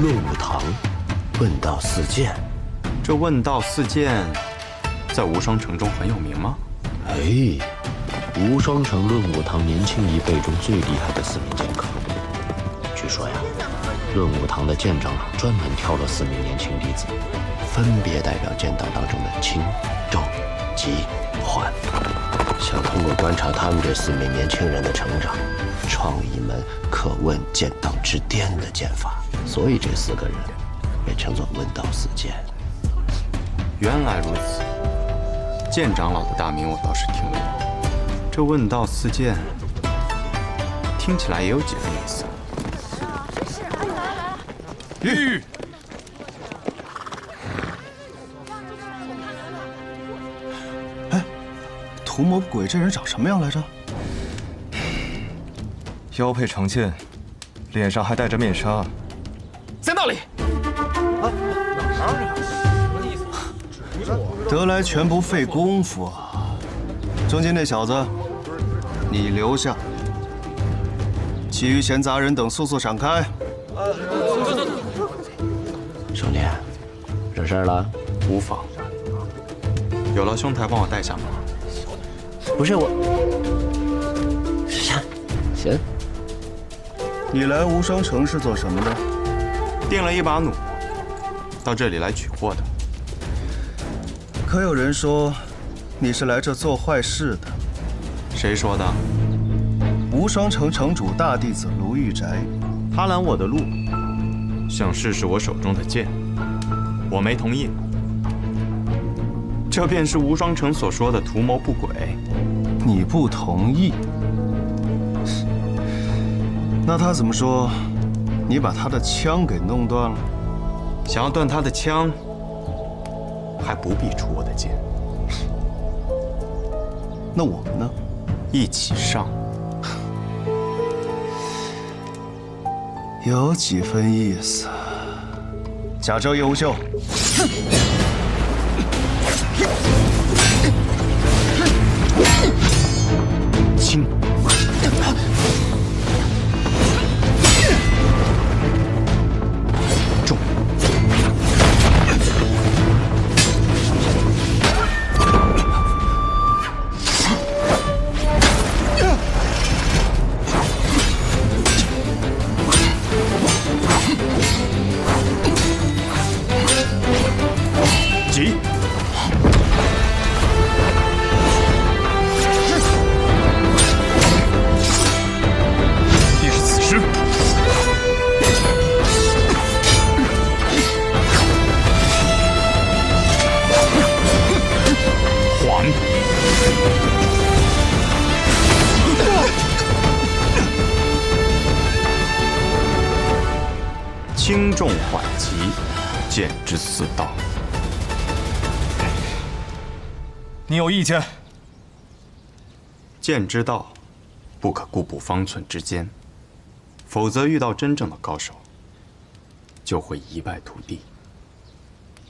论武堂，问道四剑。这问道四剑，在无双城中很有名吗？哎，无双城论武堂年轻一辈中最厉害的4名剑客。据说呀，论武堂的剑长老专门挑了4名年轻弟子，分别代表剑道当中的轻、重、急、缓，想通过观察他们这4名年轻人的成长，创一门可问剑道之巅的剑法。所以这4个人被称作问道四剑。原来如此，剑长老的大名我倒是听过，这问道四剑听起来也有几分意思。玉，哎，图谋不轨这人长什么样来着？腰佩长剑，脸上还戴着面纱，在那里。得来全不费功夫啊！中间那小子，你留下，其余闲杂人等速速闪开。兄弟，惹事儿了？无妨，有劳兄台帮我带下马。不是我，行。你来无双城是做什么的？订了一把弩，到这里来取货的。可有人说你是来这做坏事的？谁说的？无双城城主大弟子卢玉宅，他拦我的路，想试试我手中的剑，我没同意。这便是无双城所说的图谋不轨。你不同意？那他怎么说？你把他的枪给弄断了？想要断他的枪，还不必出我的剑。那我们呢？一起上。有几分意思。贾州叶无秀，轻。重。急。必是此时。缓。轻重缓急，剑之4道。你有意见？剑之道，不可固步方寸之间，否则遇到真正的高手，就会一败涂地。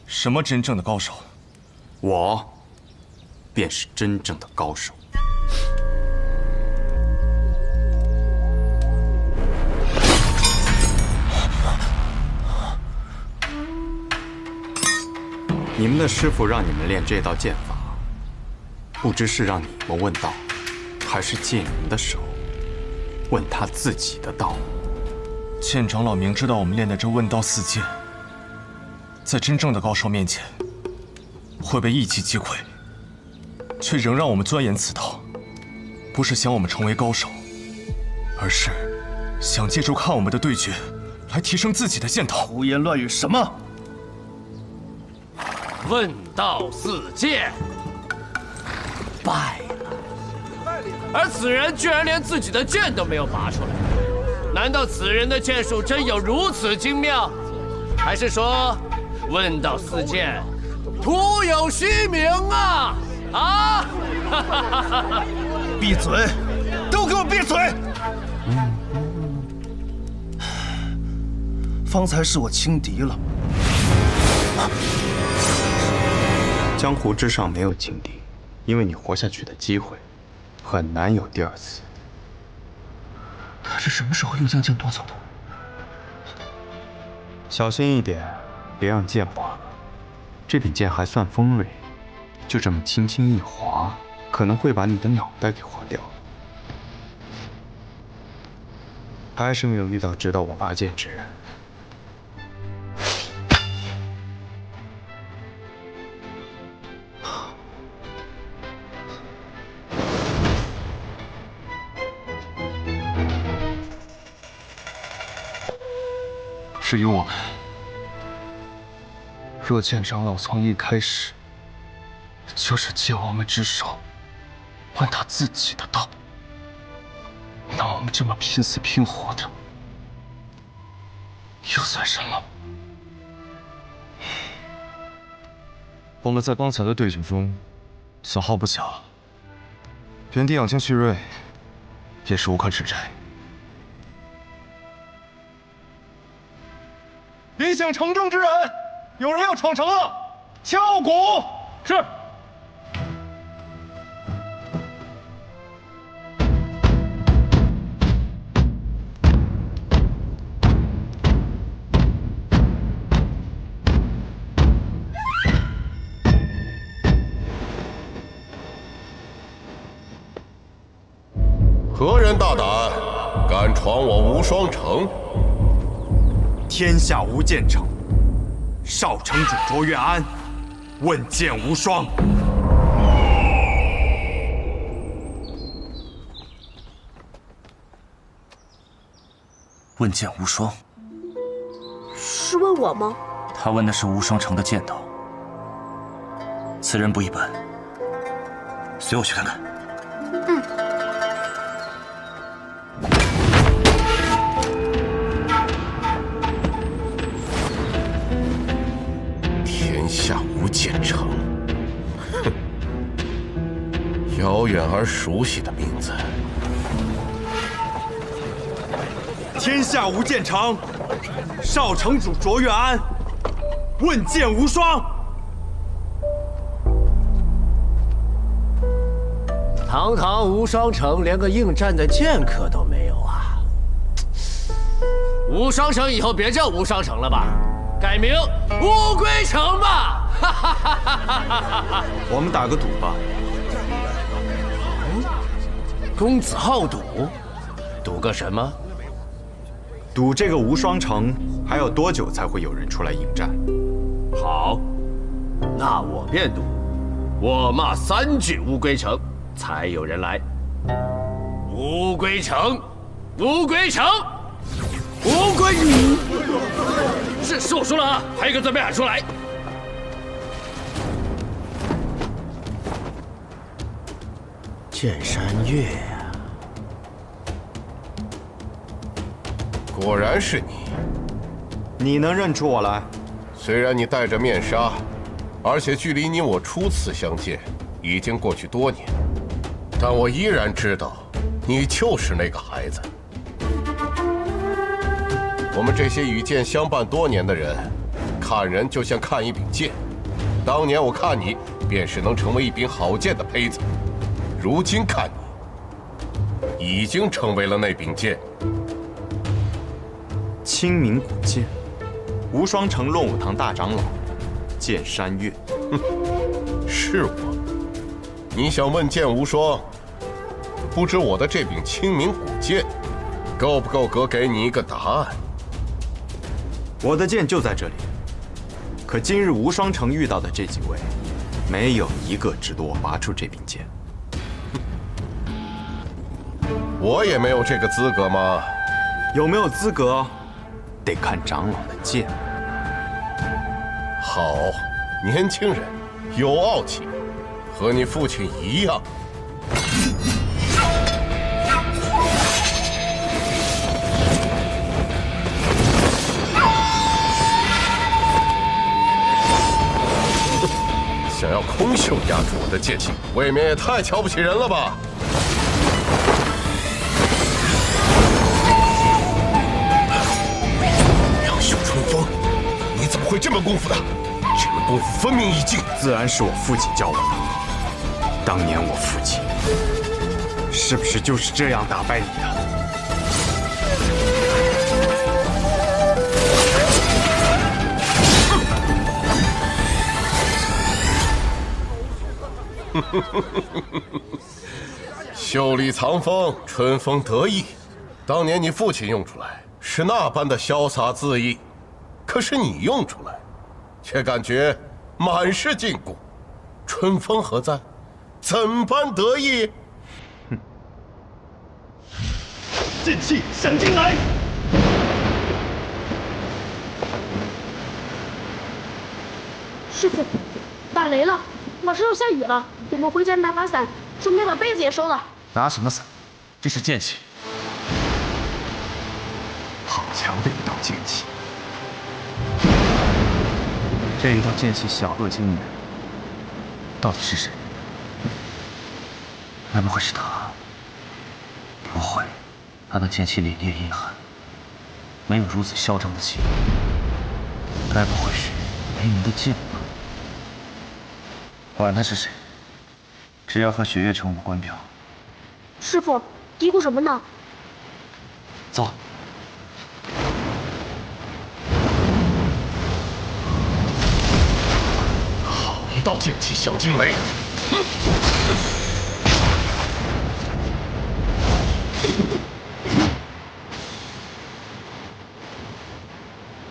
什么真正的高手？我便是真正的高手。你们的师傅让你们练这道剑法，不知是让你们问道，还是借你们的手问他自己的道。剑长老明知道我们练的这问道四剑，在真正的高手面前会被一击击溃，却仍让我们钻研此道，不是想我们成为高手，而是想借助看我们的对决来提升自己的剑道。胡言乱语什么？问道四剑败了，而此人居然连自己的剑都没有拔出来，难道此人的剑术真有如此精妙，还是说问道四剑徒有虚名啊？啊！闭嘴！都给我闭嘴！方才是我轻敌了。江湖之上没有轻敌，因为你活下去的机会很难有第2次。他是什么时候用将剑夺走的？小心一点，别让剑划了。这柄剑还算锋锐，就这么轻轻一划，可能会把你的脑袋给划掉。还是没有遇到知道我拔剑之人。至于我们，若剑长老从一开始就是借我们之手换他自己的道，那我们这么拼死拼活的，又算什么？我们在刚才的对决中消耗不小，原地养精蓄锐也是无可指摘。别想城中之人，有人要闯城了，敲鼓。是。何人大胆，敢闯我无双城？天下无剑城，少城主卓越安，问剑无双。问剑无双，是问我吗？他问的是无双城的剑道。此人不一般，随我去看看。天下无剑城，哼，遥远而熟悉的名字。天下无剑城，少城主卓越安，问剑无双。堂堂无双城，连个应战的剑客都没有啊！无双城以后别叫无双城了吧，改名乌龟城吧！我们打个赌吧。公子好赌，赌个什么？赌这个无双城还有多久才会有人出来应战？好，那我便赌，我骂3句乌龟城，才有人来。乌龟城，乌龟城，乌龟。是我说了啊，还有一个字没喊出来。剑山月啊！果然是你。你能认出我来？虽然你戴着面纱，而且距离你我初次相见已经过去多年，但我依然知道，你就是那个孩子。我们这些与剑相伴多年的人，看人就像看一柄剑。当年我看你，便是能成为一柄好剑的胚子；如今看你，已经成为了那柄剑。清明古剑，无双城论武堂大长老，剑山月。是我。你想问剑无双，不知我的这柄清明古剑，够不够格给你一个答案？我的剑就在这里，可今日无双城遇到的这几位，没有一个值得我拔出这柄剑。我也没有这个资格吗？有没有资格，得看长老的剑。好，年轻人，有傲气，和你父亲一样。想要空手压住我的剑气，未免也太瞧不起人了吧！杨秀春风，你怎么会这门功夫的？这门功夫分明一境，自然是我父亲教我的。当年我父亲是不是就是这样打败你的？袖里藏锋，春风得意。当年你父亲用出来是那般的潇洒恣意，可是你用出来，却感觉满是禁锢。春风何在？怎般得意？剑气闪进来！师傅，打雷了，马上要下雨了，我们回家拿把伞，顺便把被子也收了。拿什么伞？这是剑气。好强的一道剑气！这一道剑气小恶惊人，到底是谁？该不会是他？不会，他的剑气凛冽阴寒，没有如此嚣张的气。该不会是雷鸣的剑吧？管他是谁，只要和雪月城无关表。师傅，嘀咕什么呢？走。好一道剑气小惊雷！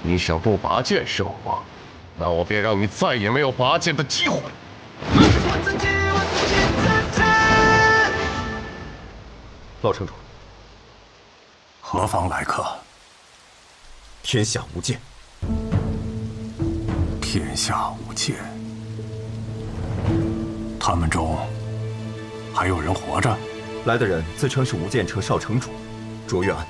你想不拔剑胜我，那我便让你再也没有拔剑的机会。老城主，何方来客？天下无剑。天下无剑。他们中还有人活着？来的人自称是无剑城少城主卓越安。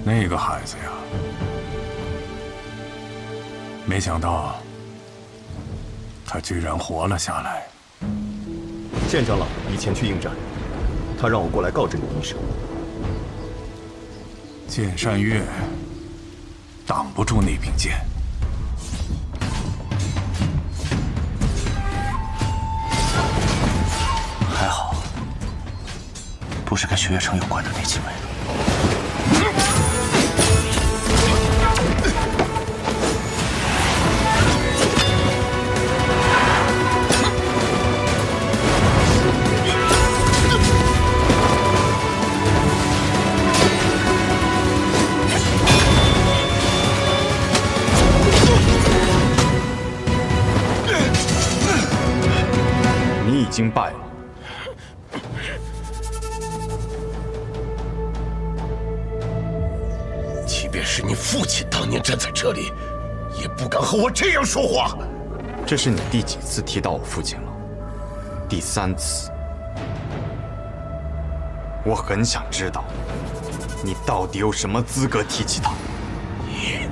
那个孩子呀，没想到他居然活了下来。剑长老已前去应战，他让我过来告知你一声。剑山月挡不住那柄剑。还好，不是跟雪月城有关的那几位。你已经败了。即便是你父亲当年站在这里，也不敢和我这样说话。这是你第几次提到我父亲了？第3次。我很想知道，你到底有什么资格提起他？你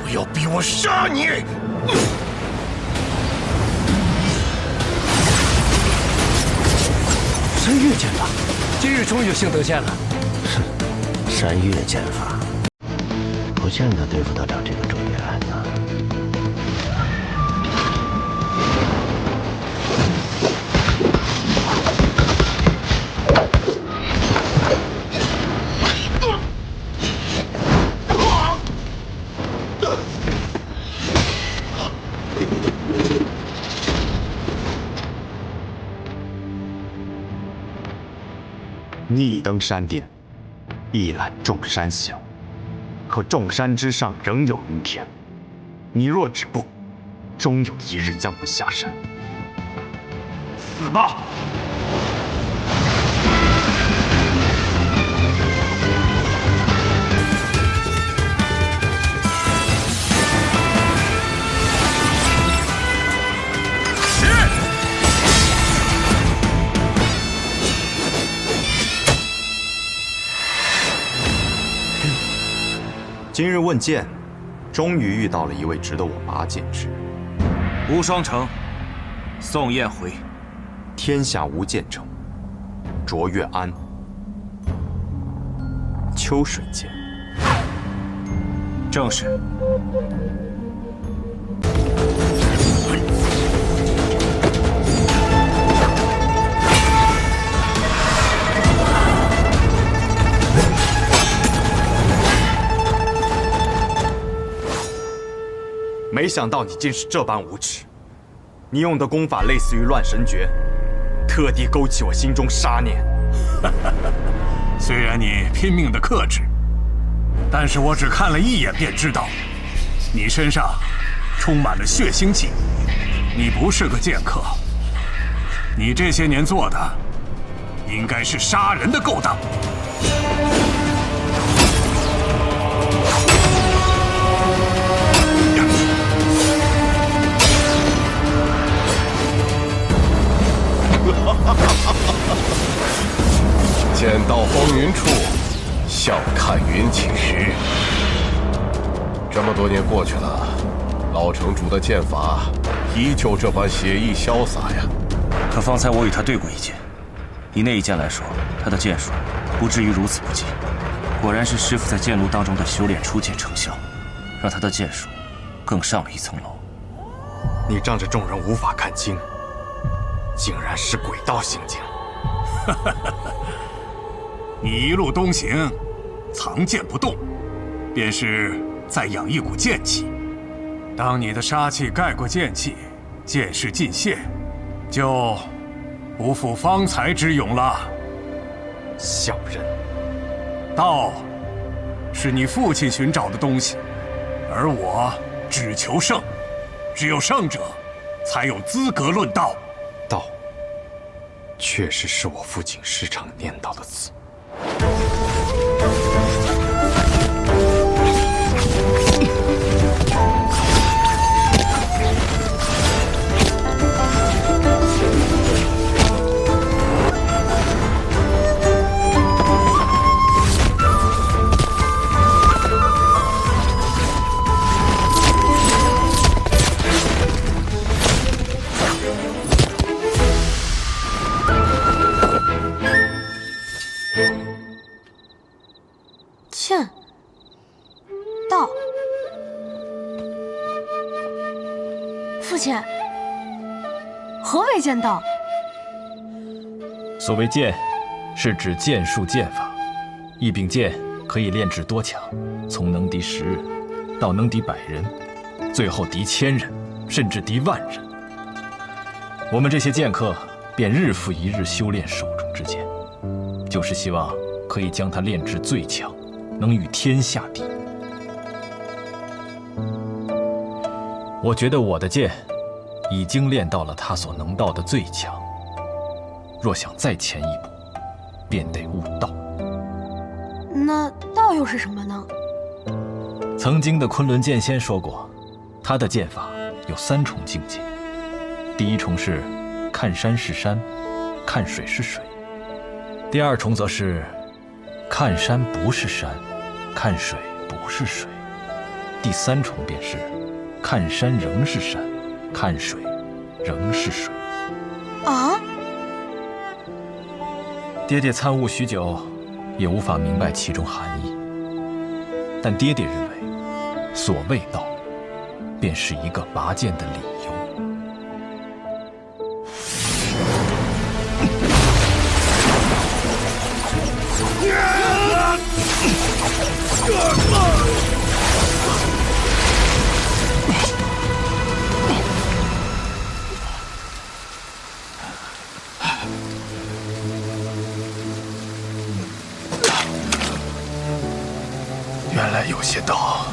不要逼我杀你！山岳剑法，今日终于幸得见了。山岳剑法，不见得对付得了这个卓越安呐。逆登山巅，一览众山小。可众山之上仍有云天，你若止步，终有一日将我下山。死吧！今日问剑，终于遇到了一位值得我拔剑之人。无双城，宋燕回。天下无剑城，卓越安。秋水剑。正是。没想到你竟是这般无耻！你用的功法类似于乱神诀，特地勾起我心中杀念。虽然你拼命的克制，但是我只看了一眼便知道，你身上充满了血腥气。你不是个剑客，你这些年做的应该是杀人的勾当。剑到风云处，笑看云起时。这么多年过去了，老城主的剑法依旧这般写意潇洒呀。可方才我与他对过一剑，以那一剑来说，他的剑术不至于如此不济。果然是师傅在剑路当中的修炼初见成效，让他的剑术更上了一层楼。你仗着众人无法看清，竟然是鬼道行径。你一路东行，藏剑不动，便是在养一股剑气。当你的杀气盖过剑气，剑势尽泄，就不负方才之勇了。小人，道是你父亲寻找的东西，而我只求胜，只有胜者才有资格论道。道，确实是我父亲时常念叨的词。剑道，父亲，何为剑道？所谓剑，是指剑术剑法。一柄剑可以炼制多强，从能敌10人到能敌100人，最后敌1000人，甚至敌10000人。我们这些剑客便日复一日修炼手中之剑，就是希望可以将它炼至最强，能与天下敌。我觉得我的剑已经练到了他所能到的最强，若想再前一步，便得悟道。那道又是什么呢？曾经的昆仑剑仙说过，他的剑法有3重境界。第一重是看山是山，看水是水；第2重则是看山不是山，看水不是水；第3重便是看山仍是山，看水仍是水。啊！爹爹参悟许久，也无法明白其中含义。但爹爹认为，所谓道，便是一个拔剑的理由。原来有些道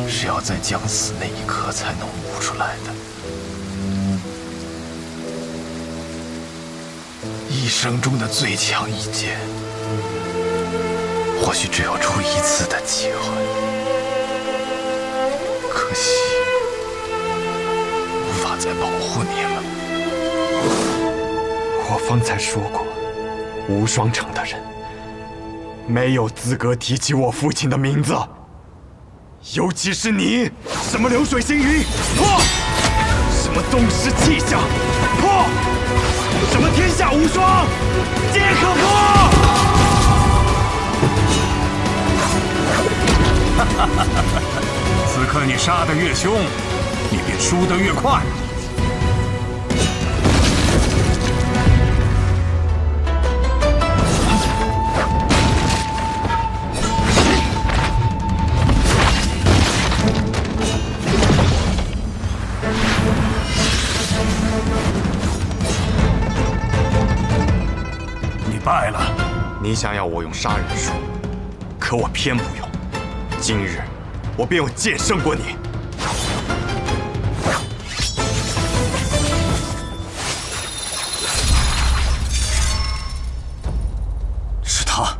是要在将死那一刻才能悟出来的。一生中的最强一剑，或许只有出1次的机会。可惜，无法再保护你了。我方才说过，无双城的人没有资格提起我父亲的名字，尤其是你，什么流水星云，破；什么宗师气象，破；什么天下无双，皆可破。此刻你杀得越凶，你便输得越快。败了。你想要我用杀人术，可我偏不用。今日，我便要剑胜过你。是他，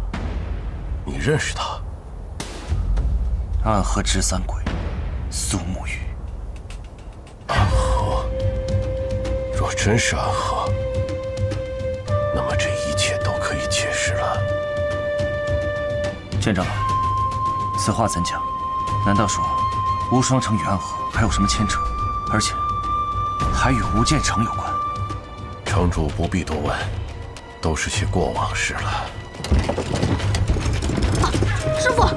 你认识他？暗河执三鬼，苏沐雨。暗河，若真是暗河，那么这一切都可以解释了。剑长老，此话怎讲？难道说无双城与暗河还有什么牵扯？而且还与无剑城有关？城主不必多问，都是些过往事了。啊，师傅，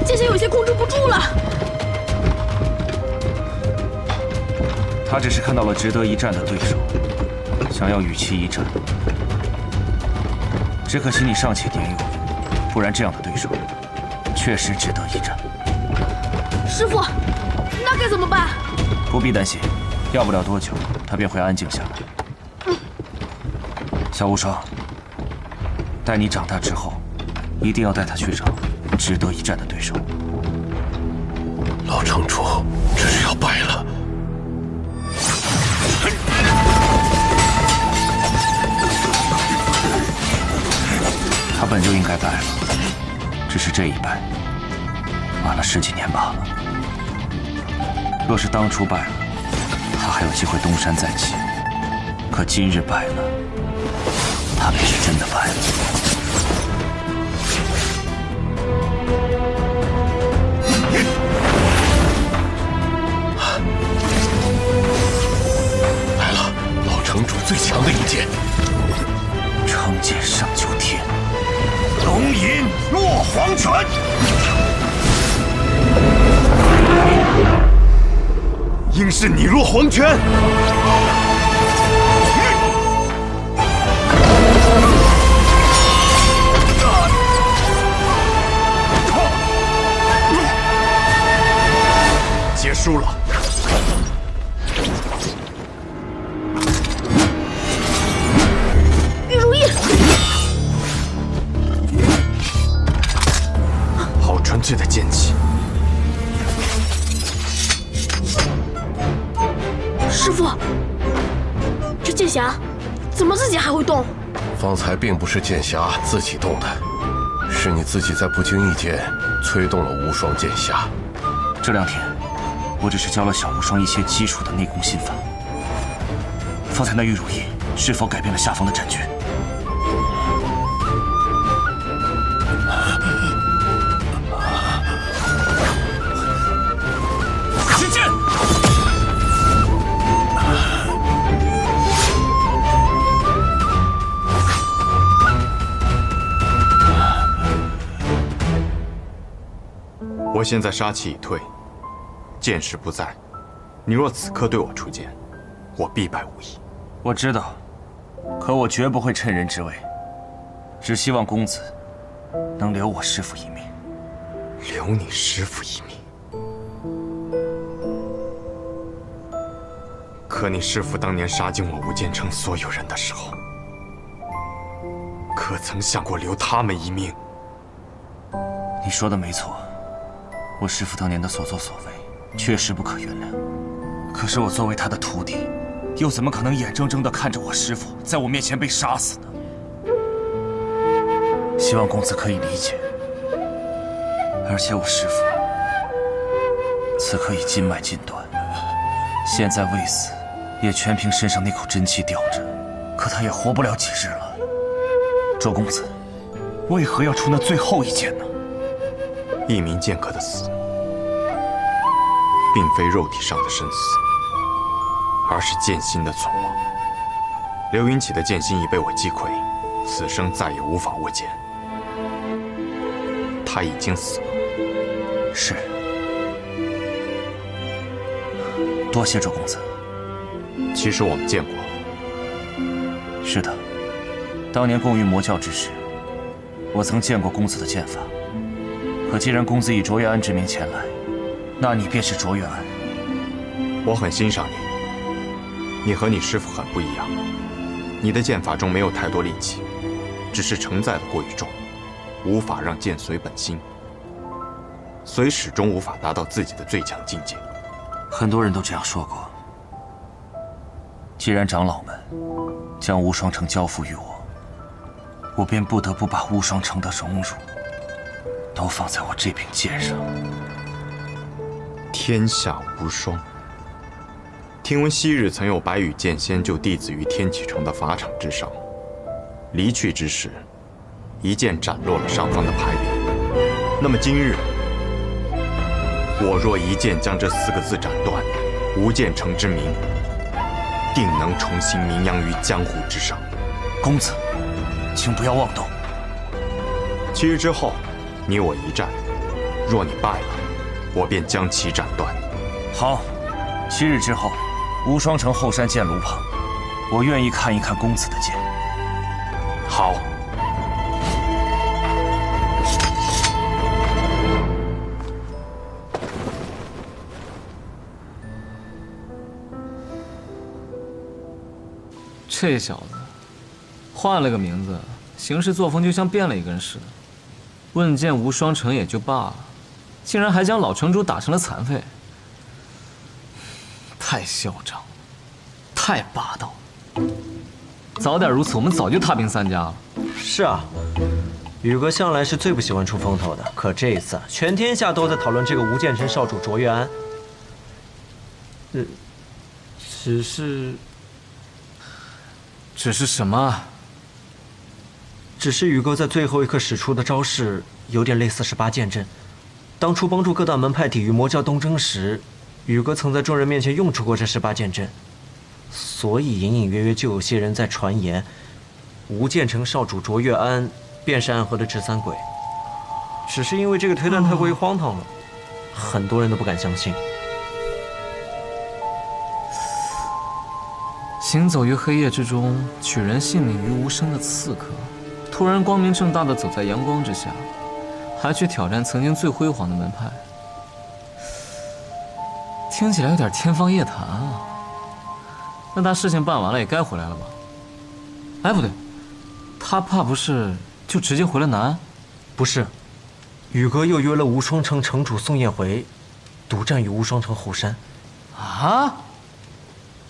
剑仙有些控制不住了。他只是看到了值得一战的对手，想要与其一战。只可惜你尚且年幼，不然这样的对手确实值得一战。师傅，那该怎么办？不必担心，要不了多久，他便会安静下来。小无双，待你长大之后，一定要带他去找值得一战的对手。老城主，这是要败了。他本就应该败了，只是这一败，晚了10几年罢了。若是当初败了，他还有机会东山再起；可今日败了，他便是真的败了。来了，老城主最强的一剑——成剑上九天，龙吟落黄泉。应是你落黄泉。结束了。玉如意，好纯粹的剑气。师傅，这剑匣怎么自己还会动？方才并不是剑匣自己动的，是你自己在不经意间催动了无双剑匣。这2天，我只是教了小无双一些基础的内功心法。方才那玉如意是否改变了下方的战局？使剑！我现在杀气已退，剑势不在。你若此刻对我出剑，我必败无疑。我知道，可我绝不会趁人之危，只希望公子能留我师父一命。留你师父一命？可你师父当年杀尽我无剑城所有人的时候，可曾想过留他们一命？你说的没错，我师父当年的所作所为确实不可原谅。可是我作为他的徒弟，又怎么可能眼睁睁地看着我师父在我面前被杀死呢？希望公子可以理解。而且我师父此刻已筋脉尽断，现在未死，也全凭身上那口真气吊着，可他也活不了几日了。周公子，为何要出那最后一剑呢？一名剑客的死，并非肉体上的生死，而是剑心的存亡。刘云起的剑心已被我击溃，此生再也无法握剑。他已经死了。是。多谢周公子。其实我们见过。是的，当年共于魔教之时，我曾见过公子的剑法。可既然公子以卓越安之名前来，那你便是卓越安。我很欣赏你，你和你师父很不一样。你的剑法中没有太多力气，只是承载的过于重，无法让剑随本心，所以始终无法达到自己的最强境界。很多人都这样说过。既然长老们将无双城交付于我，我便不得不把无双城的荣辱都放在我这柄剑上。天下无双。听闻昔日曾有白羽剑仙救弟子于天启城的法场之上，离去之时，一剑斩落了上方的牌匾。那么今日，我若一剑将这4个字斩断，无剑城之名定能重新名扬于江湖之上。公子，请不要妄动。7日之后，你我一战，若你败了，我便将其斩断。好，7日之后，无双城后山剑炉旁，我愿意看一看公子的剑。好。这小子换了个名字，行事作风就像变了一个人似的。问剑无双城也就罢了，竟然还将老城主打成了残废，太嚣张了，太霸道了。早点如此，我们早就踏平3家了。是啊，宇哥向来是最不喜欢出风头的，可这一次全天下都在讨论这个无剑城少主卓越安。只是什么？只是宇哥在最后一刻使出的招式有点类似18剑阵。当初帮助各大门派抵御魔教东征时，宇哥曾在众人面前用出过这18剑阵，所以隐隐约约就有些人在传言，无剑城少主卓越安便是暗河的执三鬼。只是因为这个推断太过于荒唐了，很多人都不敢相信。行走于黑夜之中，取人性命于无声的刺客，突然光明正大的走在阳光之下，还去挑战曾经最辉煌的门派，听起来有点天方夜谭啊。那他事情办完了也该回来了吧？哎，不对，他怕不是就直接回了南安？不是，宇哥又约了无双城城主宋彦回，独占于无双城后山。啊？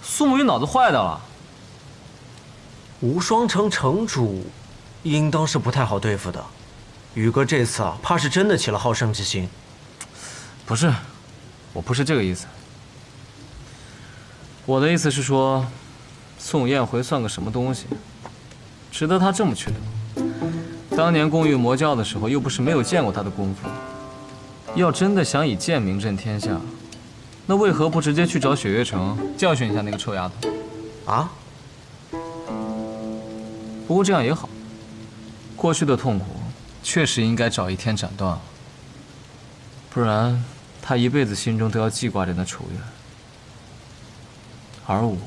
苏沐雨脑子坏掉了？无双城城主应当是不太好对付的，宇哥这次啊，怕是真的起了好胜之心。不是，我不是这个意思。我的意思是说，宋彦回算个什么东西，值得他这么去留？当年攻玉魔教的时候，又不是没有见过他的功夫。要真的想以剑名震天下，那为何不直接去找雪月城教训一下那个臭丫头？啊？不过这样也好，过去的痛苦确实应该找一天斩断了，不然他一辈子心中都要记挂着那仇怨。而我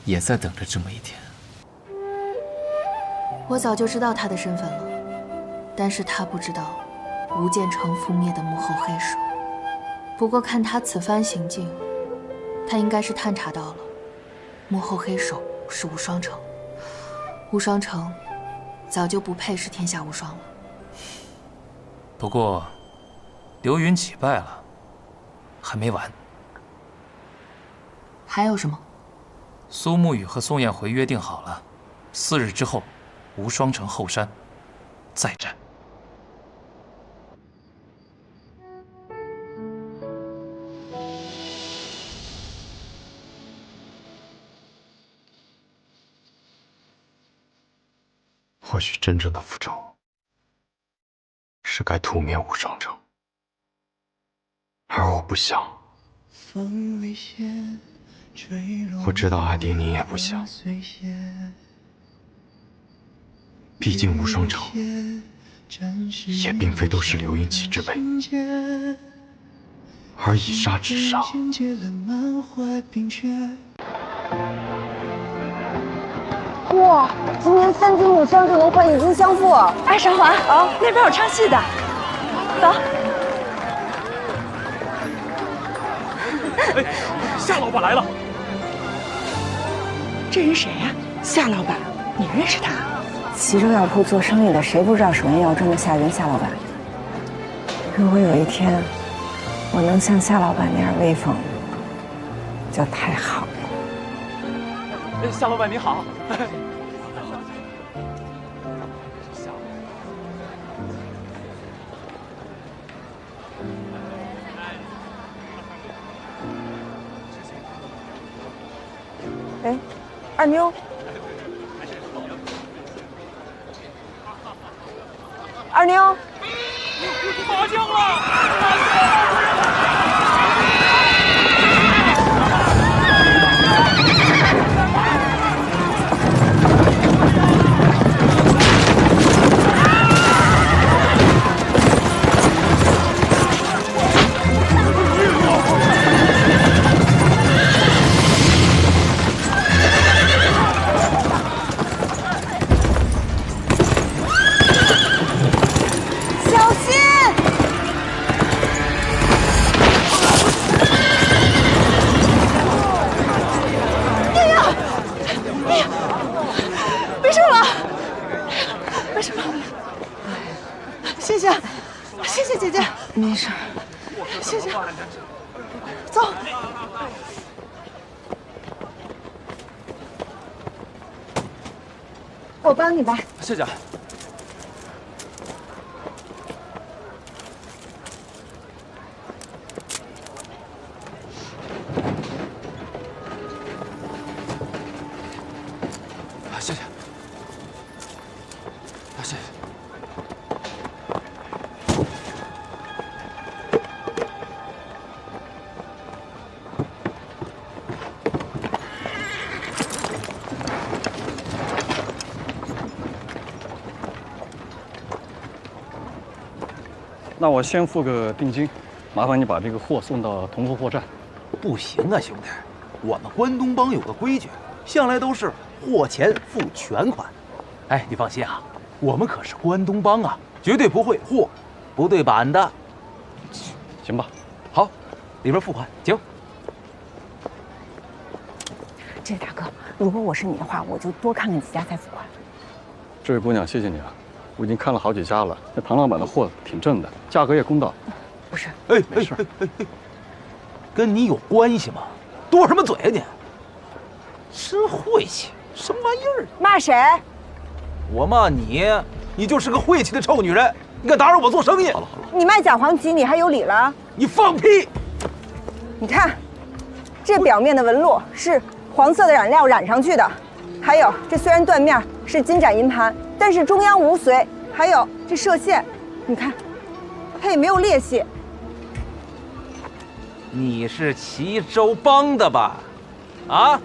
也在等着这么一天。我早就知道他的身份了，但是他不知道无剑城覆灭的幕后黑手。不过看他此番行径，他应该是探查到了幕后黑手是无双城，无双城早就不配是天下无双了。不过刘云起败了，还没完。还有什么？苏沐雨和宋彦回约定好了，4日之后，无双城后山再战。或许真正的复仇是该屠灭无双城，而我不想。我知道阿爹你也不想，毕竟无双城也并非都是刘云起之辈，而以杀之上。哇，今年3级女生这轮会已经相赴。哎，韶华啊，那边有唱戏的，走。哎，夏老板来了。这人谁呀？夏老板，你认识他？齐州药铺做生意的，谁不知道手艺要这么吓人？夏老板，如果有一天我能像夏老板那样威风，就太好了。夏老板你好。哎，二妞，二妞，麻将了！没事，谢谢。走。我帮你吧。谢谢。谢谢。谢谢。那我先付个定金，麻烦你把这个货送到同福货站。不行啊，兄弟，我们关东帮有个规矩，向来都是货前付全款。哎，你放心啊，我们可是关东帮啊，绝对不会货不对版的。行吧，好，里边付款，请。这大哥，如果我是你的话，我就多看看几家再付款。这位姑娘，谢谢你啊。我已经看了好几家了，那唐老板的货挺正的，价格也公道。不是，没事。跟你有关系吗？多什么嘴啊你？真晦气，什么玩意儿？骂谁？我骂你，你就是个晦气的臭女人，你敢打扰我做生意？好了，你卖假黄芪，你还有理了？你放屁！你看，这表面的纹路是黄色的染料染上去的，还有这虽然缎面是金盏银盘。但是中央无髓，还有这射线，你看，它也没有裂隙。你是齐州帮的吧？啊！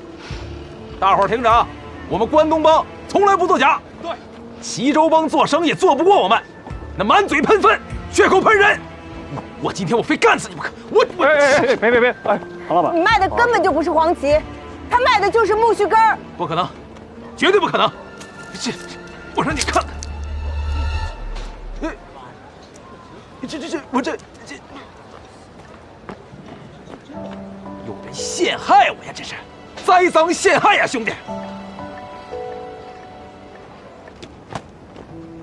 大伙儿听着啊，我们关东帮从来不作假。对，齐州帮做生意做不过我们，那满嘴喷粪，血口喷人。我今天我非干死你不可！别！哎，唐老板，你卖的根本就不是黄芪，他卖的就是木须根儿。不可能，绝对不可能！这。我让你看，我这有人陷害我呀！这是栽赃陷害呀，兄弟！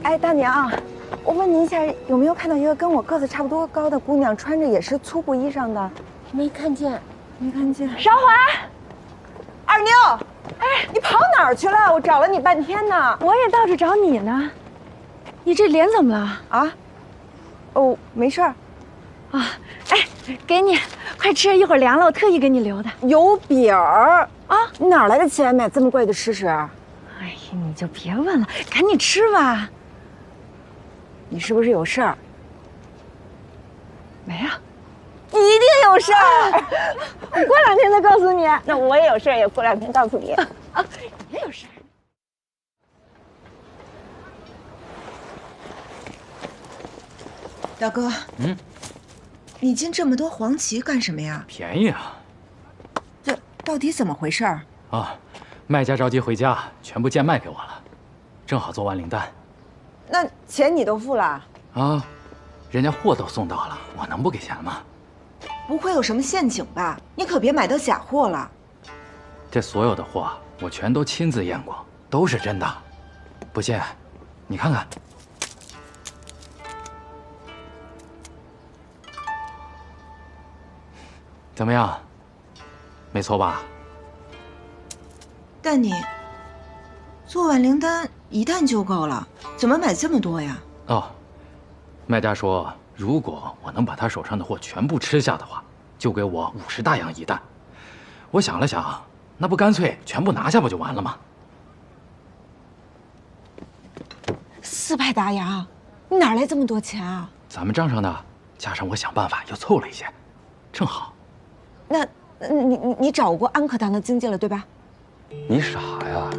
哎，大娘，我问您一下，有没有看到一个跟我个子差不多高的姑娘，穿着也是粗布衣裳的？没看见。韶华，二妞。哎，你跑哪儿去了？我找了你半天呢。我也到处找你呢。你这脸怎么了？啊？哦，没事儿。啊，哎，给你，快吃，一会儿凉了，我特意给你留的。油饼儿啊？你哪来的钱买这么贵的吃食？哎呀，你就别问了，赶紧吃吧。你是不是有事儿？没有。一定有事儿，我过2天再告诉你。那我也有事儿，也过2天告诉你。啊，你也有事儿。大哥，你进这么多黄芪干什么呀？便宜啊！这到底怎么回事儿？啊，卖家着急回家，全部贱卖给我了，正好做完灵丹。那钱你都付了？啊，人家货都送到了，我能不给钱吗？不会有什么陷阱吧？你可别买到假货了。这所有的货我全都亲自验过，都是真的。不信，你看看。怎么样？没错吧？但你做万灵丹一担就够了，怎么买这么多呀？哦，卖家说，如果我能把他手上的货全部吃下的话，就给我50大洋一担。我想了想，那不干脆全部拿下不就完了吗？400大洋，你哪来这么多钱啊？咱们账上的，加上我想办法又凑了一些，正好。那，你找过安克堂的经纪了，对吧？你傻呀！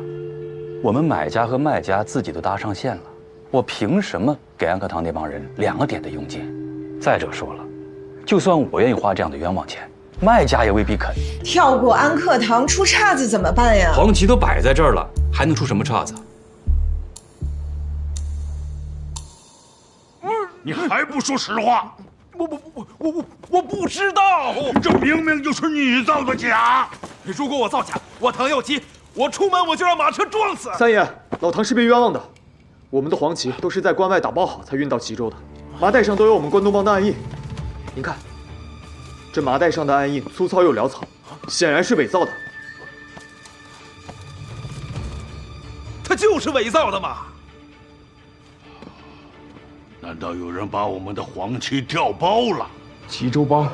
我们买家和卖家自己都搭上线了，我凭什么给安克堂那帮人2个点的佣金？再者说了，就算我愿意花这样的冤枉钱，卖家也未必肯。跳过安克堂出岔子怎么办呀？黄旗都摆在这儿了，还能出什么岔子？你还不说实话？我不知道，这明明就是你造的假。如果我造假，我唐又基，我出门我就让马车撞死。三爷，老唐是被冤枉的。我们的黄旗都是在关外打包好才运到吉州的，麻袋上都有我们关东帮的暗印。您看，这麻袋上的暗印粗糙又潦草，显然是伪造的。他就是伪造的嘛！难道有人把我们的黄旗调包了？齐州帮，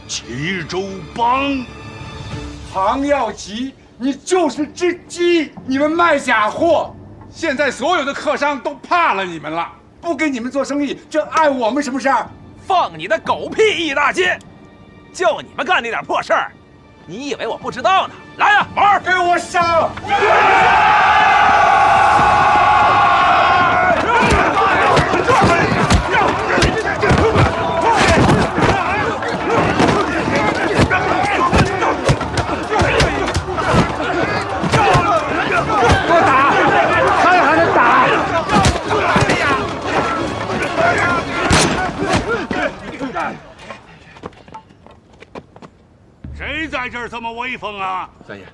齐州帮，唐耀吉，你就是只鸡！你们卖假货，现在所有的客商都怕了你们了，不跟你们做生意，这碍我们什么事儿？放你的狗屁一大街！就你们干那点破事儿，你以为我不知道呢？来呀，毛儿，给我上！谁在这儿这么威风啊？三爷，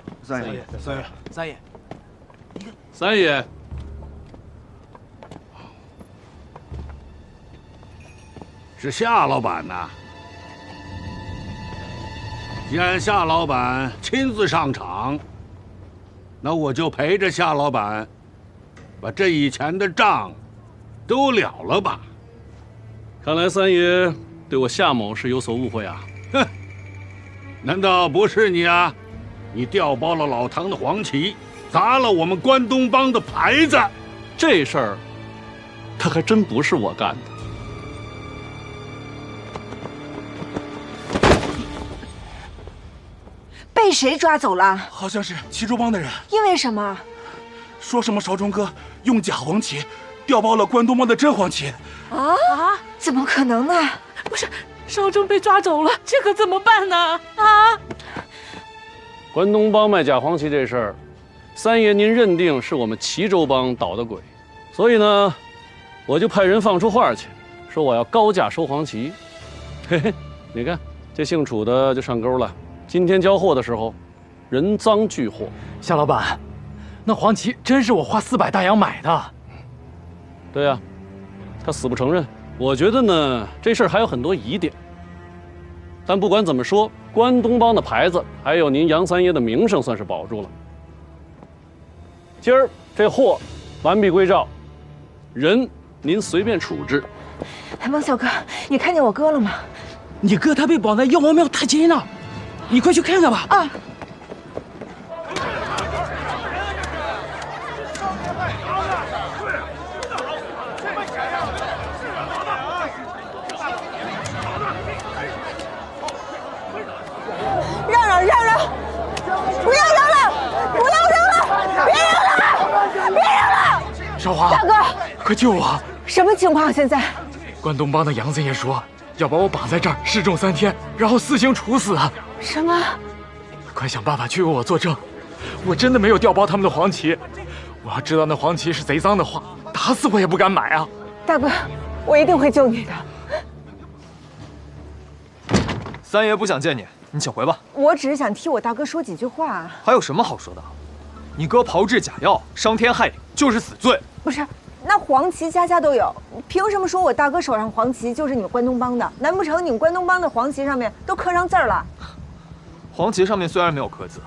三爷，是夏老板呐。既然夏老板亲自上场，那我就陪着夏老板，把这以前的账都了了吧。看来三爷对我夏某是有所误会啊。哼，难道不是你啊？你调包了老唐的黄旗，砸了我们关东帮的牌子。这事儿，他还真不是我干的。被谁抓走了？好像是齐州帮的人。因为什么？说什么少忠哥用假黄旗调包了关东帮的真黄旗。啊？怎么可能呢？不是，少忠被抓走了，这可怎么办呢？啊！关东帮卖假黄旗这事儿，三爷您认定是我们齐州帮捣的鬼，所以呢，我就派人放出话去，说我要高价收黄旗。嘿嘿，你看这姓楚的就上钩了。今天交货的时候，人赃俱获。夏老板，那黄旗真是我花400大洋买的。对呀，他死不承认。我觉得呢，这事儿还有很多疑点。但不管怎么说，关东帮的牌子还有您杨三爷的名声算是保住了。今儿这货完璧归赵，人您随便处置。王小哥，你看见我哥了吗？你哥他被绑在药王庙太监了，你快去看看吧。啊！让！不要扔了！不要扔了！别扔了！别扔了！少华，大哥，快救我！什么情况？现在？关东帮的杨三爷说要把我绑在这儿示众3天，然后私刑处死。什么？快想办法去为我作证，我真的没有调包他们的黄旗。我要知道那黄旗是贼赃的话，打死我也不敢买啊！大哥，我一定会救你的。三爷不想见你，你请回吧。我只是想替我大哥说几句话。还有什么好说的？你哥炮制假药，伤天害理，就是死罪。不是，那黄旗家家都有，凭什么说我大哥手上黄旗就是你们关东帮的？难不成你们关东帮的黄旗上面都刻上字儿了？黄旗上面虽然没有刻字，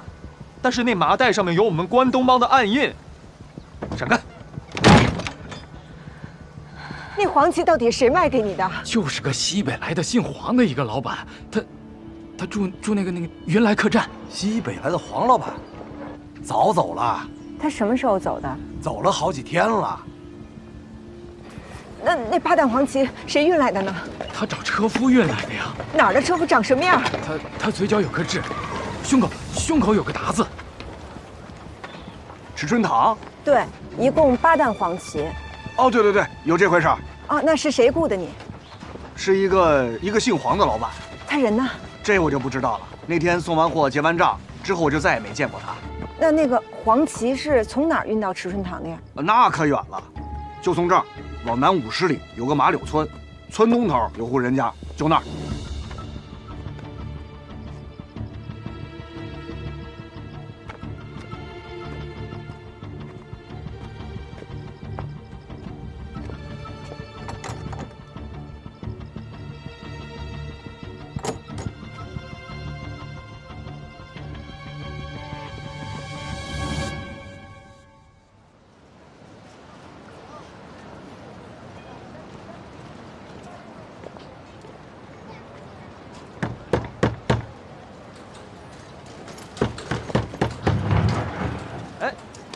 但是那麻袋上面有我们关东帮的暗印。闪开！那黄旗到底谁卖给你的？就是个西北来的姓黄的一个老板，他住那个云来客栈。西北来的黄老板，早走了。他什么时候走的？走了好几天了。那8担黄旗谁运来的呢？他找车夫运来的呀。哪儿的车夫长什么样？他嘴角有颗痣，胸口有个达子。池春堂。对，一共8担黄旗。哦，对，有这回事儿。哦，那是谁雇的你？是一个姓黄的老板。他人呢？这我就不知道了。那天送完货结完账之后，我就再也没见过他。那个黄旗是从哪儿运到池春堂的呀？那可远了，就从这儿往南50里有个马柳村，村东头有户人家，就那儿。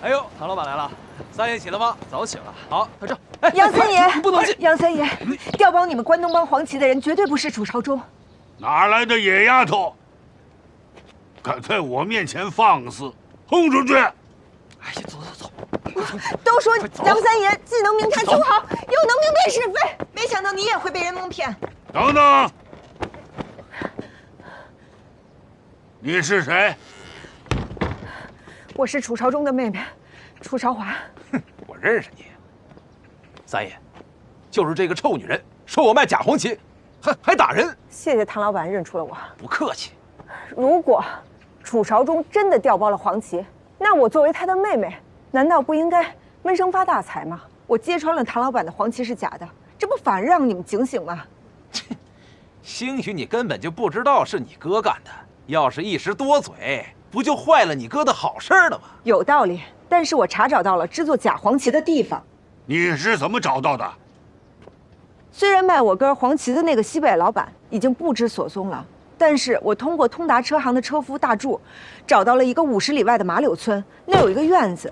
哎呦，唐老板来了，三爷起了吗？早起了。好，他这。杨三爷，不能进。杨三爷，调包你们关东帮黄旗的人绝对不是楚朝忠。哪来的野丫头，敢在我面前放肆，轰出去！哎呀，走。都说杨三爷既能明察秋毫，又能明辨是非，没想到你也会被人蒙骗。等等，你是谁？我是楚朝忠的妹妹，楚朝华。哼，我认识你。三爷，就是这个臭女人，说我卖假黄旗，还打人。谢谢唐老板认出了我。不客气。如果楚朝忠真的调包了黄旗，那我作为他的妹妹，难道不应该闷声发大财吗？我揭穿了唐老板的黄旗是假的，这不反而让你们警醒吗？兴许你根本就不知道是你哥干的，要是一时多嘴，不就坏了你哥的好事了吗？有道理，但是我查找到了制作假黄旗的地方。你是怎么找到的？虽然卖我哥黄旗的那个西北老板已经不知所踪了，但是我通过通达车行的车夫大柱，找到了一个50里外的马柳村，那有一个院子，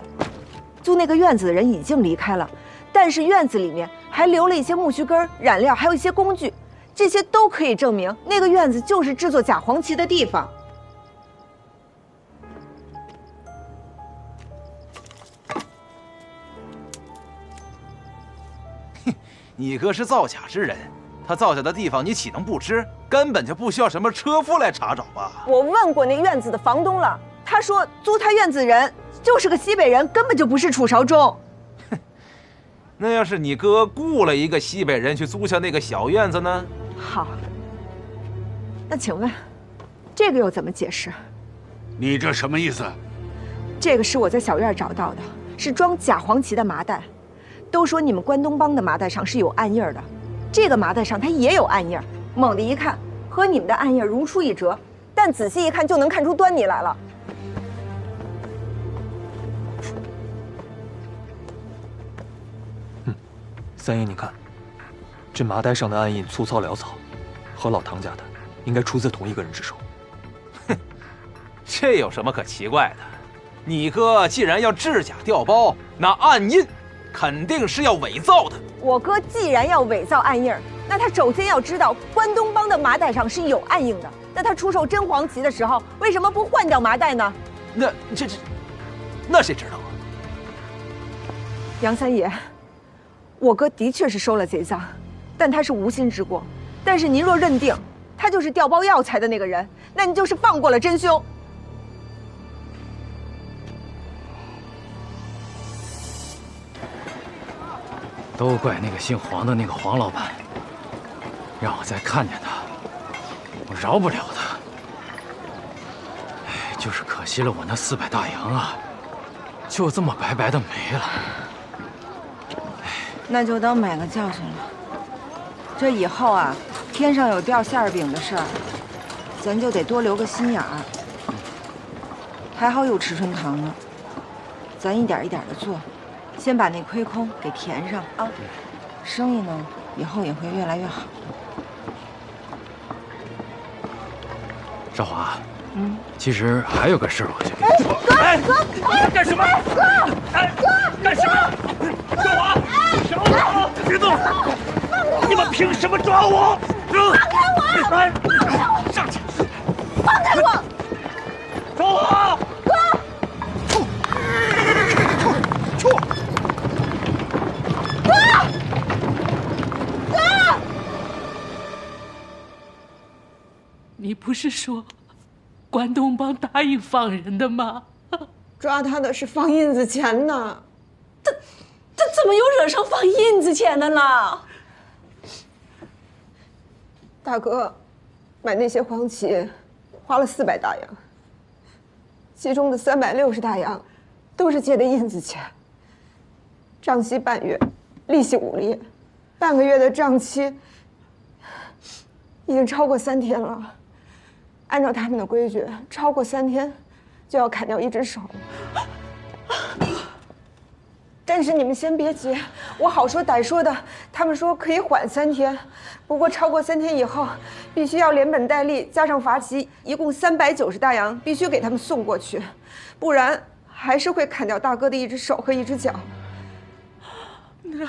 租那个院子的人已经离开了，但是院子里面还留了一些木须根、染料，还有一些工具，这些都可以证明那个院子就是制作假黄旗的地方。你哥是造假之人，他造假的地方你岂能不知？根本就不需要什么车夫来查找吧？我问过那院子的房东了，他说租他院子的人就是个西北人，根本就不是楚朝忠。那要是你哥雇了一个西北人去租下那个小院子呢？好，那请问，这个又怎么解释？你这什么意思？这个是我在小院找到的，是装假黄旗的麻袋。都说你们关东帮的麻袋上是有暗印的，这个麻袋上它也有暗印，猛地一看和你们的暗印如出一辙，但仔细一看就能看出端倪来了。三爷，你看，这麻袋上的暗印粗糙潦草，和老唐家的应该出自同一个人之手。哼，这有什么可奇怪的？你哥既然要制假调包，那暗印肯定是要伪造的。我哥既然要伪造暗印，那他首先要知道关东帮的麻袋上是有暗印的。那他出售真黄旗的时候，为什么不换掉麻袋呢？那谁知道啊？杨三爷，我哥的确是收了贼赃，但他是无心之过。但是您若认定他就是调包药材的那个人，那您就是放过了真凶。都怪那个姓黄的那个黄老板，让我再看见他，我饶不了他。哎，就是可惜了我那400大洋啊！就这么白白的没了。那就当买个教训了。这以后啊，天上有掉馅饼的事儿，咱就得多留个心眼儿。还好有迟春堂呢，咱一点一点的做，先把那亏空给填上啊。生意呢，以后也会越来越好。少华，其实还有个事儿，我想跟你说。哥，干什么？哥，干什么？少华，少华，别动！你们凭什么抓我？放开我！上去！放开我！少华，哥，出！哥！你不是说关东帮答应放人的吗？抓他的是放印子钱呢。他怎么又惹上放印子钱的了？大哥，买那些黄旗花了400大洋，其中的360大洋都是借的印子钱。账期半月，利息5厘，半个月的账期已经超过3天了。按照他们的规矩，超过3天就要砍掉1只手。但是你们先别急，我好说歹说的，他们说可以缓3天，不过超过3天以后，必须要连本带利加上罚期，一共390大洋，必须给他们送过去，不然还是会砍掉大哥的1只手和1只脚。那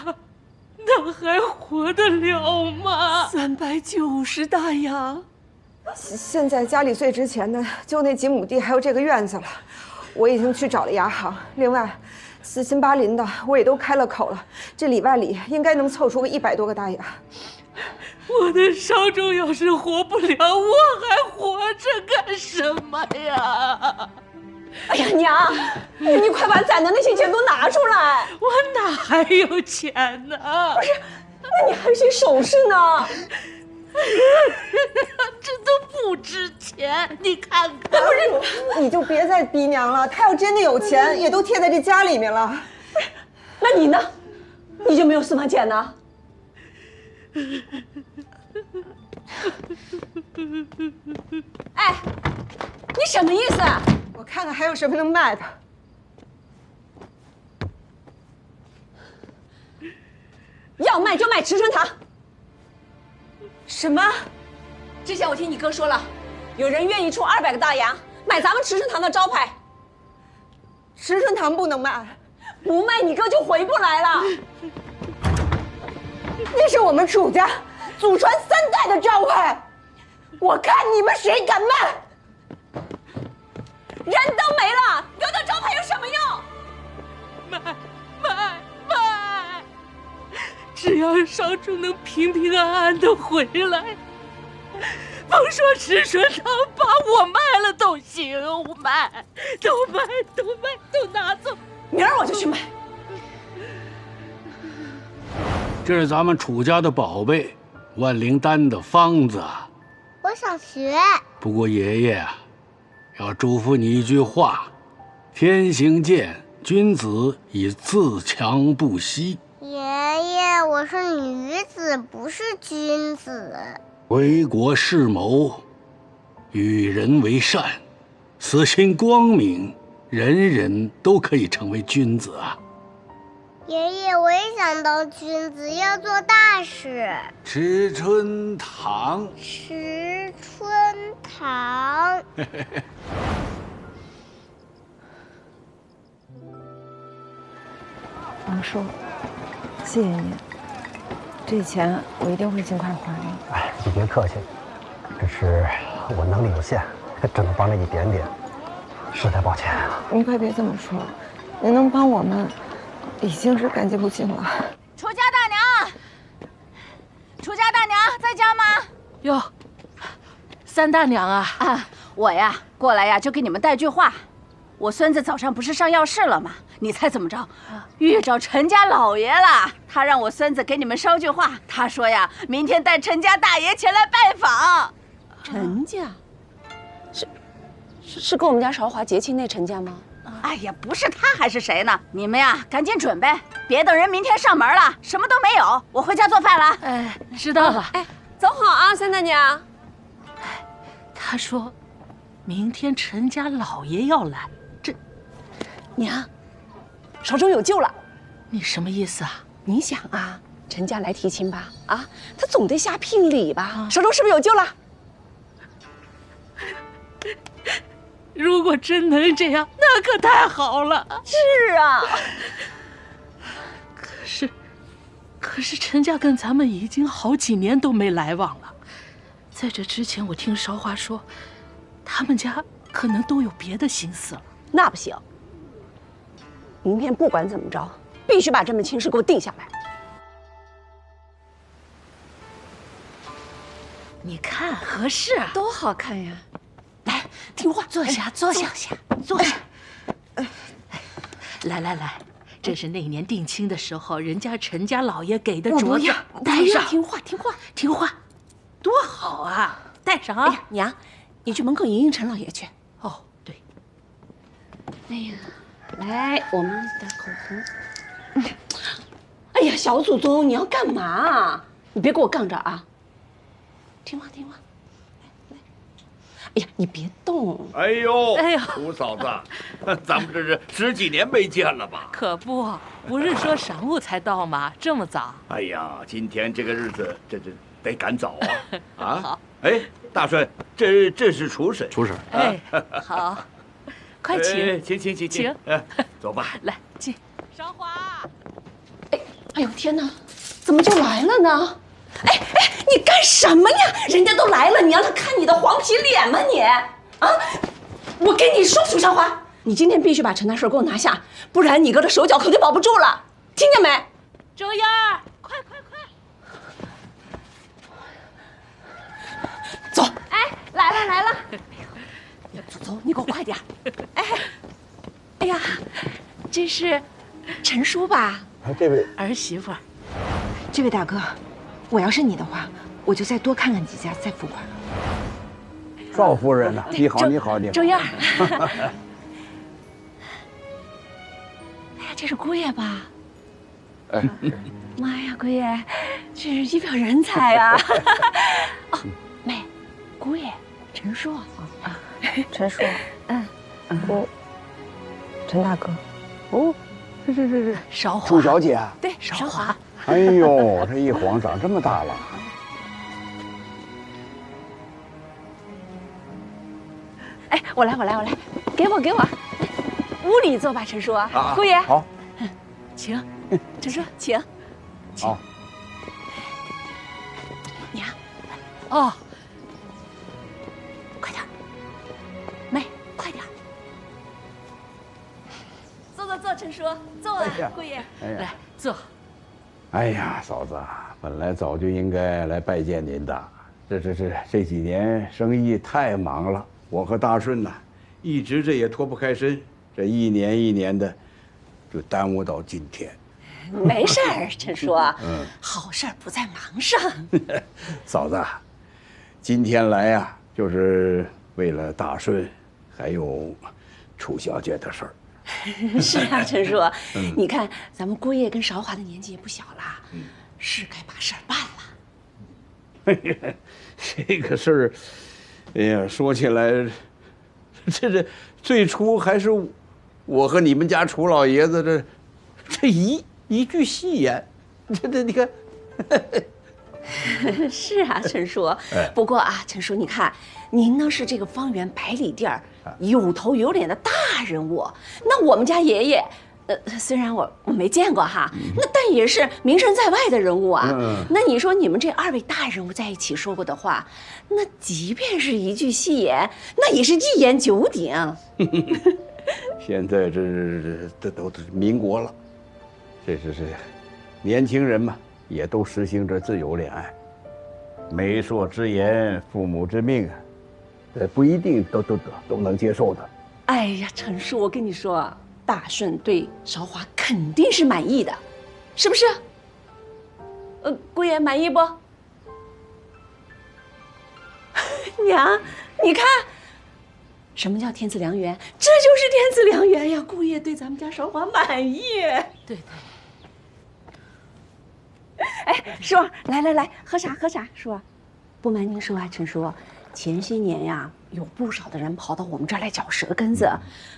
还活得了吗？390大洋。现在家里最值钱的就那几亩地，还有这个院子了。我已经去找了牙行，另外4亲8邻的我也都开了口了，这里外里应该能凑出个100多个大洋。我的少主要是活不了，我还活着干什么呀？哎呀，娘，你快把攒的那些钱都拿出来！我哪还有钱呢？不是，那你还有些首饰呢？这都不值钱，你看看。不是，你就别再逼娘了。她要真的有钱，也都贴在这家里面了。那你呢？你就没有私房钱呢？哎，你什么意思？我看看还有什么能卖的。要卖就卖迟春堂。什么？之前我听你哥说了，有人愿意出200个大洋买咱们迟春堂的招牌。迟春堂不能卖，不卖你哥就回不来了。那是我们楚家祖传3代的招牌，我看你们谁敢卖！人都没了，留的招牌有什么用？卖！只要少主能平平安安的回来，甭说迟春堂，把我卖了都行，卖，都拿走。明儿我就去买。这是咱们楚家的宝贝，万灵丹的方子。我想学。不过爷爷啊，要嘱咐你一句话：天行健，君子以自强不息。爷爷，我是女子，不是君子。为国事谋，与人为善，此心光明，人人都可以成为君子啊。爷爷，我也想当君子，要做大事。迟春堂，迟春堂。王叔，谢谢您，这钱我一定会尽快还你。哎，你别客气，只是我能力有限，只能帮着一点点，实在抱歉啊。您快别这么说，您能帮我们，已经是感激不尽了。楚家大娘，楚家大娘在家吗？哟，三大娘啊！啊，我呀过来呀就给你们带句话。我孙子早上不是上药室了吗？你猜怎么着？遇着陈家老爷了。他让我孙子给你们捎句话。他说呀，明天带陈家大爷前来拜访。陈家？是跟我们家韶华结亲那陈家吗？哎呀，不是他还是谁呢？你们呀，赶紧准备，别等人明天上门了，什么都没有。我回家做饭了。哎，知道了。哎，走好啊，三大娘。他说，明天陈家老爷要来，这娘，手中有救了。你什么意思啊？你想啊，陈家来提亲吧，啊，他总得下聘礼吧？手中是不是有救了？如果真能这样，那可太好了。是啊。可是陈家跟咱们已经好几年都没来往了。在这之前，我听韶华说，他们家可能都有别的心思了。那不行，明天不管怎么着，必须把这门亲事给我定下来。你看合适啊？多好看呀！来，听话，坐下，坐下，坐下。来，这是那年定亲的时候，人家陈家老爷给的镯子，戴上。听话，多好啊！戴上啊！哎呀，娘，你去门口迎陈老爷去。哦，对。哎呀，来，我们的口红。哎呀，小祖宗，你要干嘛？你别给我杠着啊！听话。哎呀，你别动！哎呦，吴嫂子，咱们这是10几年没见了吧？可不是说晌午才到吗？这么早？哎呀，今天这个日子，这得赶早啊！啊，好。哎，大顺，这是厨婶。厨婶。哎，好，快请。请。走吧。来，进。韶华。哎呦天哪，怎么就来了呢？哎，你干什么呀？人家都来了，你让他看你的黄皮脸吗你？啊！我跟你说，楚韶华，你今天必须把陈大顺给我拿下，不然你哥的手脚可就保不住了，听见没？周燕儿，快！走！哎，来了！走，你给我快点！哎呀，这是陈叔吧？这位儿媳妇。这位大哥。我要是你的话，我就再多看看几家，再付款。邵夫人呢？你好。周燕儿。哎呀，这是姑爷吧？哎，妈呀，姑爷，这是一表人才啊！哦，妹，姑爷，陈叔啊，陈叔，陈大哥，是韶华，楚小姐。对，韶华。哎呦，这一晃长这么大了。哎，我来，给我，屋里坐吧，陈叔。姑爷。好。请，陈叔，请。好。娘。哦。快点，妹，快点。坐，陈叔，坐啊，姑爷。来，坐。哎呀，嫂子，本来早就应该来拜见您的，这几年生意太忙了，我和大顺呐，一直这也脱不开身，这一年的，就耽误到今天。没事儿，陈叔，好事不在忙上。嫂子，今天来呀，就是为了大顺，还有楚小姐的事儿。是啊，陈叔，你看咱们姑爷跟韶华的年纪也不小了，是该把事儿办了。这个事儿，哎呀，说起来，这最初还是我和你们家楚老爷子这一句戏言，这你看。是啊，陈叔。不过啊，陈叔，你看，您呢是这个方圆100里地儿有头有脸的大人物，那我们家爷爷，虽然我没见过哈，那但也是名声在外的人物啊。那你说你们这2位大人物在一起说过的话，那即便是一句戏言，那也是一言九鼎。现在这都是民国了，这年轻人嘛。也都实行着自由恋爱，媒妁之言，父母之命啊，不一定都能接受的。哎呀，陈叔，我跟你说，大顺对韶华肯定是满意的，是不是？姑爷满意不？娘，你看，什么叫天赐良缘？这就是天赐良缘呀！姑爷对咱们家韶华满意。对。哎，叔，来，喝茶。叔，不瞒您说啊，陈叔，前些年呀，有不少的人跑到我们这儿来嚼舌根子，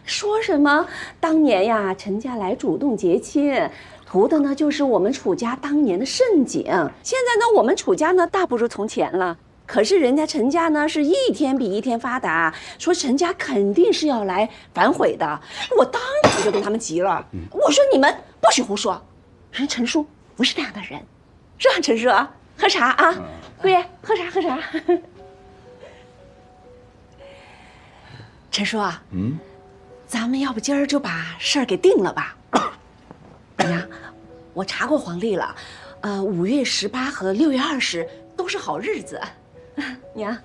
说什么当年呀，陈家来主动结亲，图的呢就是我们楚家当年的盛景。现在呢，我们楚家呢大不如从前了。可是人家陈家呢是一天比一天发达，说陈家肯定是要来反悔的。我当场就跟他们急了，我说你们不许胡说，人陈叔不是那样的人，是吧？陈叔，喝茶啊，姑爷喝茶。陈叔啊，咱们要不今儿就把事儿给定了吧？娘，我查过黄历了，5月18和6月20都是好日子。娘，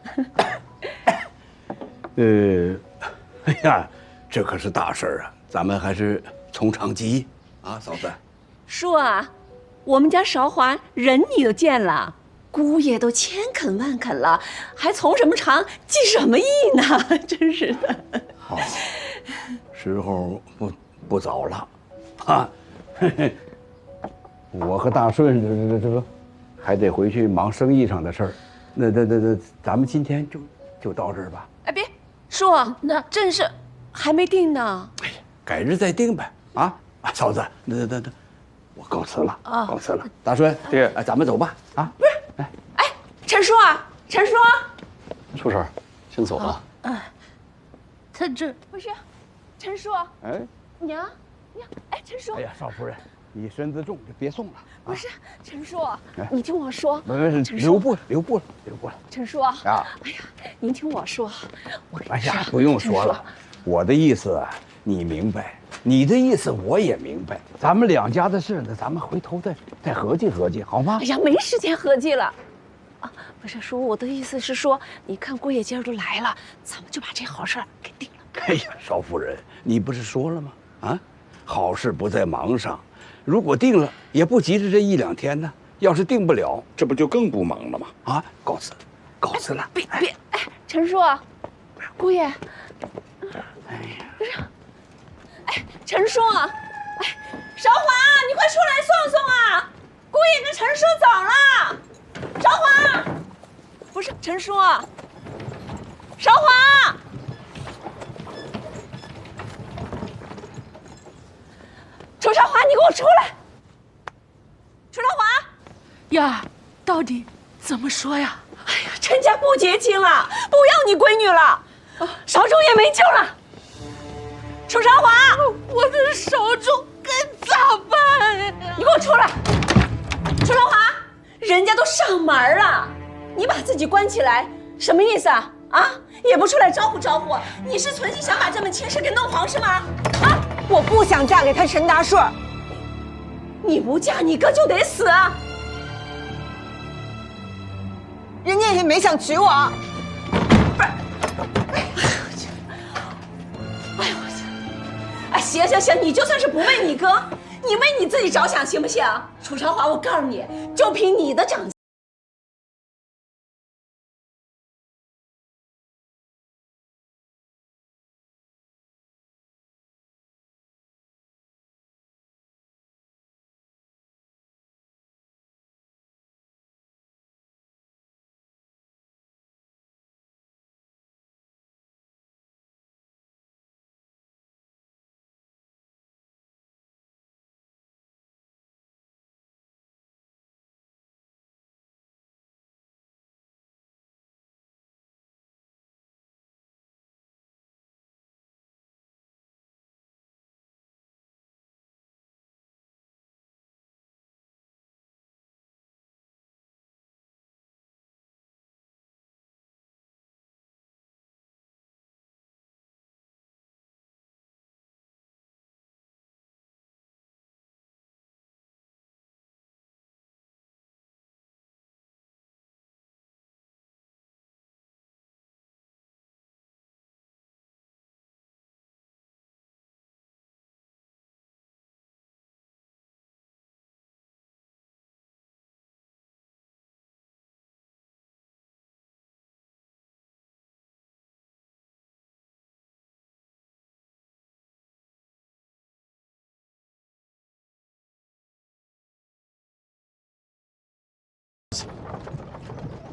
哎呀，这可是大事儿啊！咱们还是从长计议啊，嫂子。叔啊，我们家韶华人你都见了，姑爷都千恳万恳了，还从什么长计什么议呢？真是的。好，时候不早了，啊，我和大顺这还得回去忙生意上的事儿。那，咱们今天就到这儿吧。哎，别，叔，那正事还没定呢。哎呀，改日再定呗。啊，嫂子，那，我告辞了，告辞了。大顺，爹，咱们走吧。啊，不是，哎，陈叔啊，陈叔，叔婶，先走了。他这不是，陈叔，哎，娘，哎，陈叔，哎呀，少夫人，你身子重，就别送了。不是，陈叔，你听我说，留步了。陈叔啊，哎呀，您听我说，哎呀，不用说了，我的意思啊，你明白，你的意思我也明白，咱们两家的事呢，咱们回头再合计合计，好吗？哎呀，没时间合计了。啊，不是叔，我的意思是说，你看姑爷今儿都来了，咱们就把这好事儿给定了。哎呀，少夫人，你不是说了吗？啊，好事不在忙上。如果定了，也不急着这1、2天呢。要是定不了，这不就更不忙了吗？啊，告辞了。别，哎，陈叔，姑爷，哎呀，不是，哎，陈叔，哎，韶华，你快出来送送啊！姑爷跟陈叔走了。韶华，不是陈叔，韶华，楚韶华，你给我出来！楚韶华，呀，到底怎么说呀？哎呀，陈家不结亲了，不要你闺女了，少主也没救了。楚韶华，我的少主该咋办呀？你给我出来！楚韶华，人家都上门了，你把自己关起来，什么意思啊？啊，也不出来招呼招呼，你是存心想把这门亲事给弄黄是吗？啊，我不想嫁给他陈大顺。你不嫁，你哥就得死啊！人家也没想娶我。哎呦，哎，行，你就算是不为你哥，你为你自己着想行不行？楚韶华，我告诉你，就凭你的长相。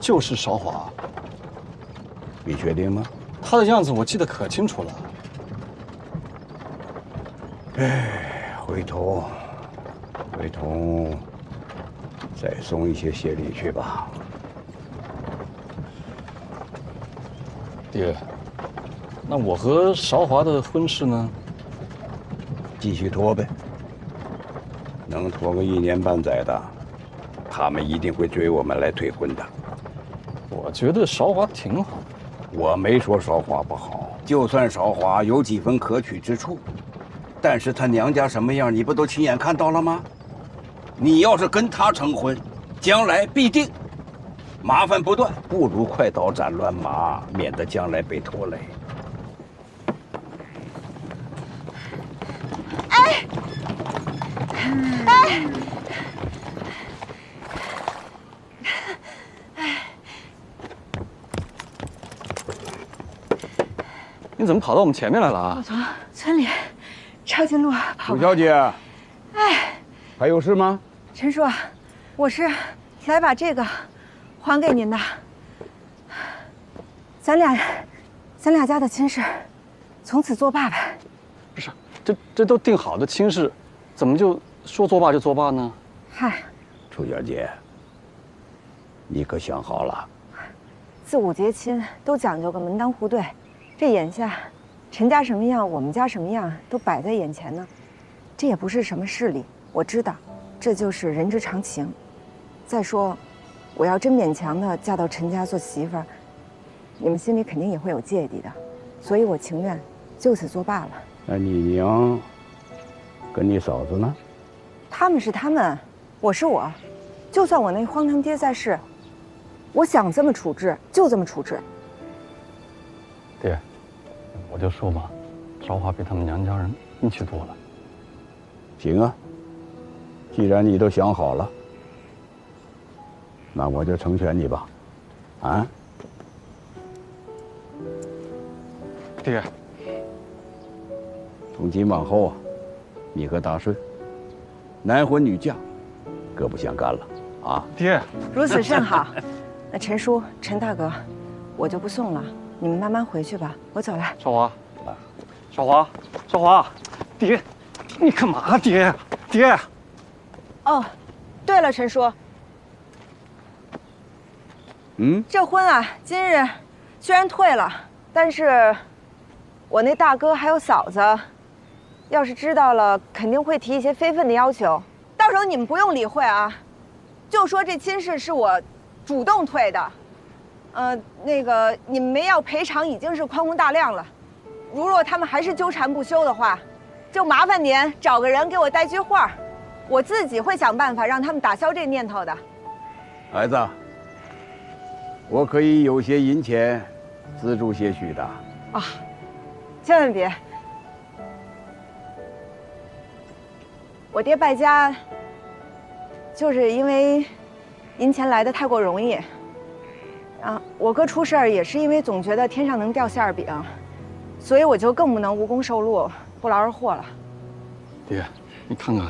就是韶华。你确定吗？他的样子我记得可清楚了。哎，回头再送一些谢礼去吧。爹，那我和韶华的婚事呢？继续拖呗，能拖个1年半载的，他们一定会追我们来退婚的。我觉得韶华挺好。我没说韶华不好，就算韶华有几分可取之处，但是她娘家什么样，你不都亲眼看到了吗？你要是跟她成婚，将来必定麻烦不断，不如快刀斩乱麻，免得将来被拖累。哎，哎，你怎么跑到我们前面来了啊？我从村里抄近路跑。楚小姐，哎，还有事吗？陈叔，我是来把这个还给您的。咱俩家的亲事，从此作罢呗。不是，这都定好的亲事，怎么就说作罢就作罢呢？嗨，楚小姐，你可想好了？自古结亲都讲究个门当户对，这眼下陈家什么样，我们家什么样，都摆在眼前呢。这也不是什么势力，我知道，这就是人之常情。再说，我要真勉强的嫁到陈家做媳妇儿，你们心里肯定也会有芥蒂的，所以我情愿就此作罢了。那你娘跟你嫂子呢？他们是他们，我是我，就算我那荒唐爹在世，我想这么处置就这么处置。爹，我就说嘛，韶华比他们娘家人义气多了。行啊，既然你都想好了，那我就成全你吧。啊？爹，从今往后啊，你和大顺，男婚女嫁，各不相干了啊。爹，如此甚好。那陈叔、陈大哥，我就不送了，你们慢慢回去吧，我走了。韶华，韶华，韶华，爹，你干嘛？爹，爹。哦，对了，陈叔，这婚啊，今日虽然退了，但是我那大哥还有嫂子，要是知道了，肯定会提一些非分的要求。到时候你们不用理会啊，就说这亲事是我主动退的。那个你们没要赔偿已经是宽宏大量了。如若他们还是纠缠不休的话，就麻烦您找个人给我带句话，我自己会想办法让他们打消这念头的。孩子，我可以有些银钱资助些许的。啊，千万别！我爹败家，就是因为银钱来的太过容易。啊，我哥出事儿也是因为总觉得天上能掉馅儿饼，所以我就更不能无功受禄，不劳而获了。爹，你看看